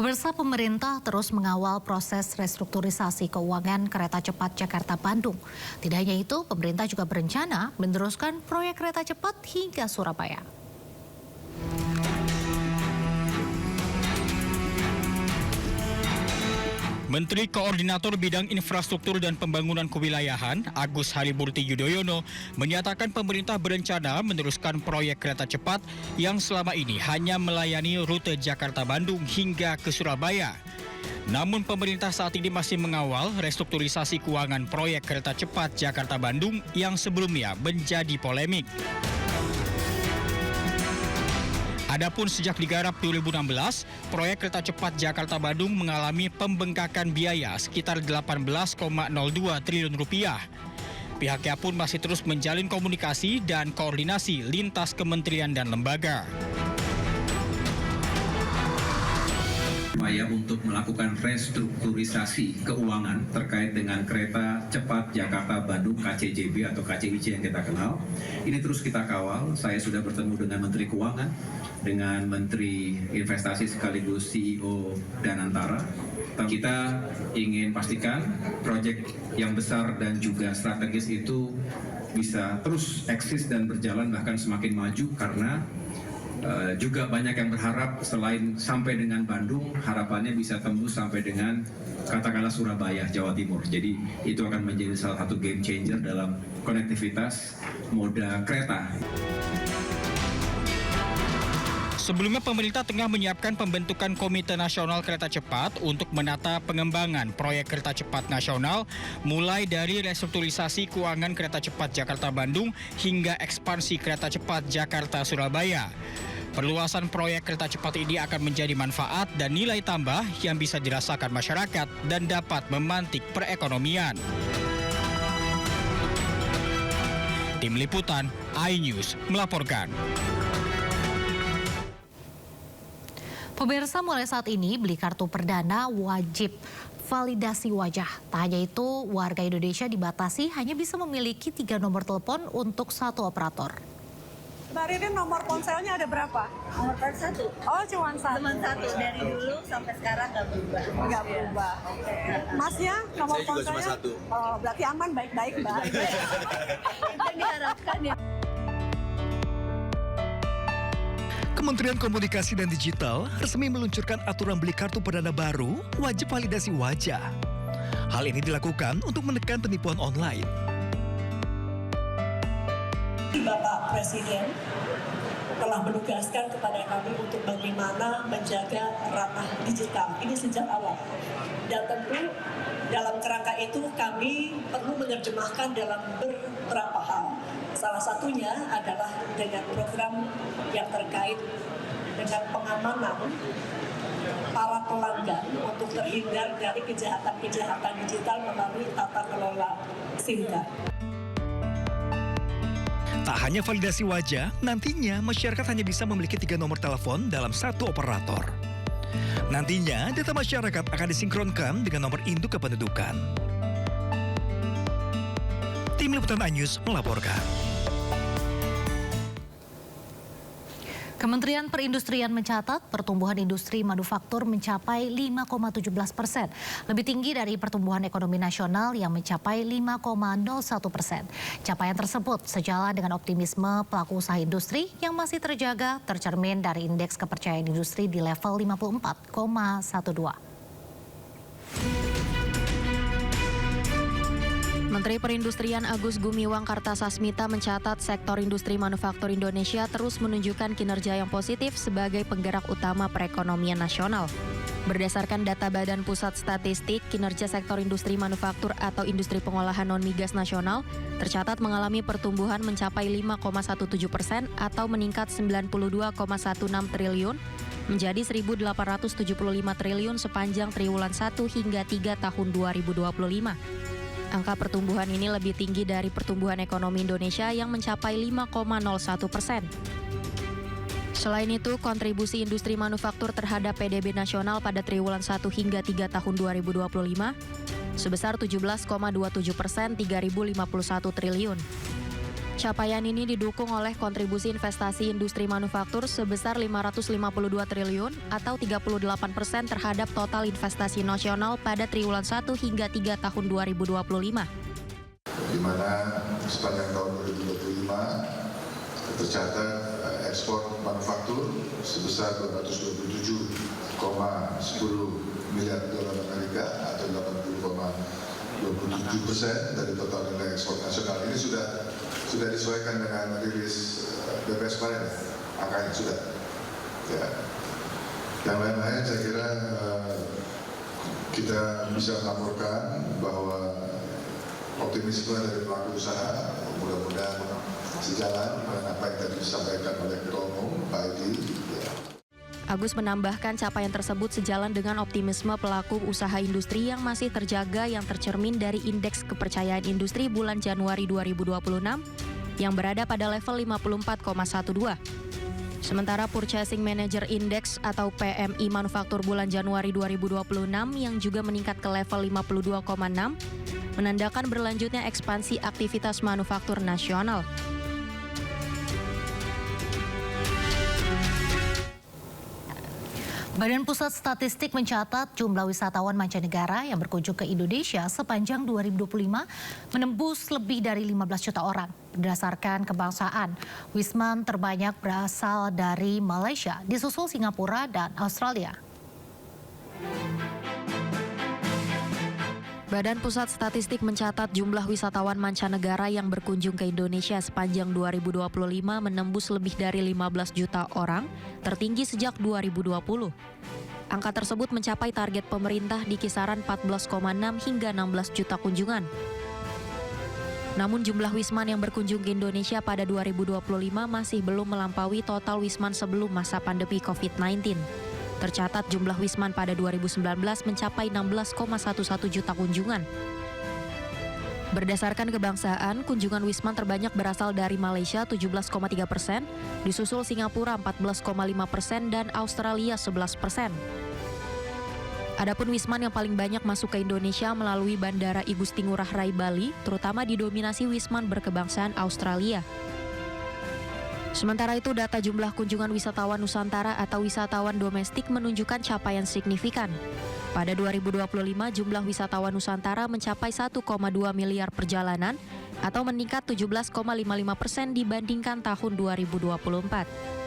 Pemirsa, pemerintah terus mengawal proses restrukturisasi keuangan kereta cepat Jakarta-Bandung. Tidak hanya itu, pemerintah juga berencana meneruskan proyek kereta cepat hingga Surabaya. Menteri Koordinator Bidang Infrastruktur dan Pembangunan Kewilayahan, Agus Harimurti Yudhoyono, menyatakan pemerintah berencana meneruskan proyek kereta cepat yang selama ini hanya melayani rute Jakarta-Bandung hingga ke Surabaya. Namun pemerintah saat ini masih mengawal restrukturisasi keuangan proyek kereta cepat Jakarta-Bandung yang sebelumnya menjadi polemik. Adapun sejak digarap 2016, proyek kereta cepat Jakarta-Bandung mengalami pembengkakan biaya sekitar 18,02 triliun rupiah. Pihaknya pun masih terus menjalin komunikasi dan koordinasi lintas kementerian dan lembaga. Upaya untuk melakukan restrukturisasi keuangan terkait dengan kereta cepat Jakarta-Bandung KCJB atau KCIC yang kita kenal. Ini terus kita kawal. Saya sudah bertemu dengan Menteri Keuangan, dengan Menteri Investasi sekaligus CEO Danantara. Kita ingin pastikan proyek yang besar dan juga strategis itu bisa terus eksis dan berjalan bahkan semakin maju karena juga banyak yang berharap selain sampai dengan Bandung, harapannya bisa tembus sampai dengan katakanlah Surabaya, Jawa Timur. Jadi itu akan menjadi salah satu game changer dalam konektivitas moda kereta. Sebelumnya pemerintah tengah menyiapkan pembentukan Komite Nasional Kereta Cepat untuk menata pengembangan proyek kereta cepat nasional mulai dari restrukturisasi keuangan kereta cepat Jakarta-Bandung hingga ekspansi kereta cepat Jakarta-Surabaya. Perluasan proyek kereta cepat ini akan menjadi manfaat dan nilai tambah yang bisa dirasakan masyarakat dan dapat memantik perekonomian. Tim Liputan iNews melaporkan. Pemirsa, mulai saat ini beli kartu perdana wajib validasi wajah. Tak hanya itu, warga Indonesia dibatasi hanya bisa memiliki 3 nomor telepon untuk satu operator. Mbak Ririn, nomor ponselnya ada berapa? Nomor ponsel 1. Oh, cuma satu. Cuma 1 dari dulu sampai sekarang nggak berubah. Nggak berubah. Masnya nomor Saya juga ponselnya? cuma 1. Oh, berarti aman, baik-baik, Mbak. Itu yang diharapkan ya. Kementerian Komunikasi dan Digital resmi meluncurkan aturan beli kartu perdana baru wajib validasi wajah. Hal ini dilakukan untuk menekan penipuan online. Bapak Presiden telah menugaskan kepada kami untuk bagaimana menjaga ranah digital ini sejak awal. Dan tentu dalam kerangka itu kami perlu menerjemahkan dalam beberapa hal. Salah satunya adalah dengan program yang terkait dengan pengamanan para pelanggan untuk terhindar dari kejahatan-kejahatan digital melalui tata kelola SIM card. Tak hanya validasi wajah, nantinya masyarakat hanya bisa memiliki 3 nomor telepon dalam satu operator. Nantinya data masyarakat akan disinkronkan dengan nomor induk kependudukan. Tim Liputan iNews melaporkan. Kementerian Perindustrian mencatat pertumbuhan industri manufaktur mencapai 5,17%, lebih tinggi dari pertumbuhan ekonomi nasional yang mencapai 5,01%. Capaian tersebut sejalan dengan optimisme pelaku usaha industri yang masih terjaga tercermin dari indeks kepercayaan industri di level 54,12. Menteri Perindustrian Agus Gumiwang Kartasasmita mencatat sektor industri manufaktur Indonesia terus menunjukkan kinerja yang positif sebagai penggerak utama perekonomian nasional. Berdasarkan data Badan Pusat Statistik, kinerja sektor industri manufaktur atau industri pengolahan non-migas nasional tercatat mengalami pertumbuhan mencapai 5,17% atau meningkat 92,16 triliun menjadi 1.875 triliun sepanjang triwulan 1 hingga 3 tahun 2025. Angka pertumbuhan ini lebih tinggi dari pertumbuhan ekonomi Indonesia yang mencapai 5,01%. Selain itu, kontribusi industri manufaktur terhadap PDB nasional pada triwulan 1 hingga 3 tahun 2025 sebesar 17,27%, 3.051 triliun. Capaian ini didukung oleh kontribusi investasi industri manufaktur sebesar 552 triliun atau 38% terhadap total investasi nasional pada triwulan 1 hingga 3 tahun 2025. Di mana sepanjang tahun 2025 tercatat ekspor manufaktur sebesar 227,10 miliar dolar Amerika atau 80,27% dari total nilai ekspor nasional. Ini sudah disesuaikan dengan rilis BPS kemarin, angkanya sudah. Ya. Yang lain-lain saya kira kita bisa melaporkan bahwa optimisme dari pelaku usaha mudah-mudahan sejalan dengan apa yang tadi disampaikan oleh Ketua Umum Pak Edi. Ya. Agus menambahkan capaian tersebut sejalan dengan optimisme pelaku usaha industri yang masih terjaga yang tercermin dari Indeks Kepercayaan Industri bulan Januari 2026 yang berada pada level 54,12. Sementara Purchasing Manager Index atau PMI Manufaktur bulan Januari 2026 yang juga meningkat ke level 52,6 menandakan berlanjutnya ekspansi aktivitas manufaktur nasional. Badan Pusat Statistik mencatat jumlah wisatawan mancanegara yang berkunjung ke Indonesia sepanjang 2025 menembus lebih dari 15 juta orang. Berdasarkan kebangsaan, wisman terbanyak berasal dari Malaysia, disusul Singapura dan Australia. Badan Pusat Statistik mencatat jumlah wisatawan mancanegara yang berkunjung ke Indonesia sepanjang 2025 menembus lebih dari 15 juta orang, tertinggi sejak 2020. Angka tersebut mencapai target pemerintah di kisaran 14,6 hingga 16 juta kunjungan. Namun jumlah wisman yang berkunjung ke Indonesia pada 2025 masih belum melampaui total wisman sebelum masa pandemi COVID-19. Tercatat jumlah wisman pada 2019 mencapai 16,11 juta kunjungan. Berdasarkan kebangsaan, kunjungan wisman terbanyak berasal dari Malaysia 17,3%, disusul Singapura 14,5% dan Australia 11%. Adapun wisman yang paling banyak masuk ke Indonesia melalui Bandara I Gusti Ngurah Rai Bali, terutama didominasi wisman berkebangsaan Australia. Sementara itu, data jumlah kunjungan wisatawan Nusantara atau wisatawan domestik menunjukkan capaian signifikan. Pada 2025, jumlah wisatawan Nusantara mencapai 1,2 miliar perjalanan atau meningkat 17,55% dibandingkan tahun 2024.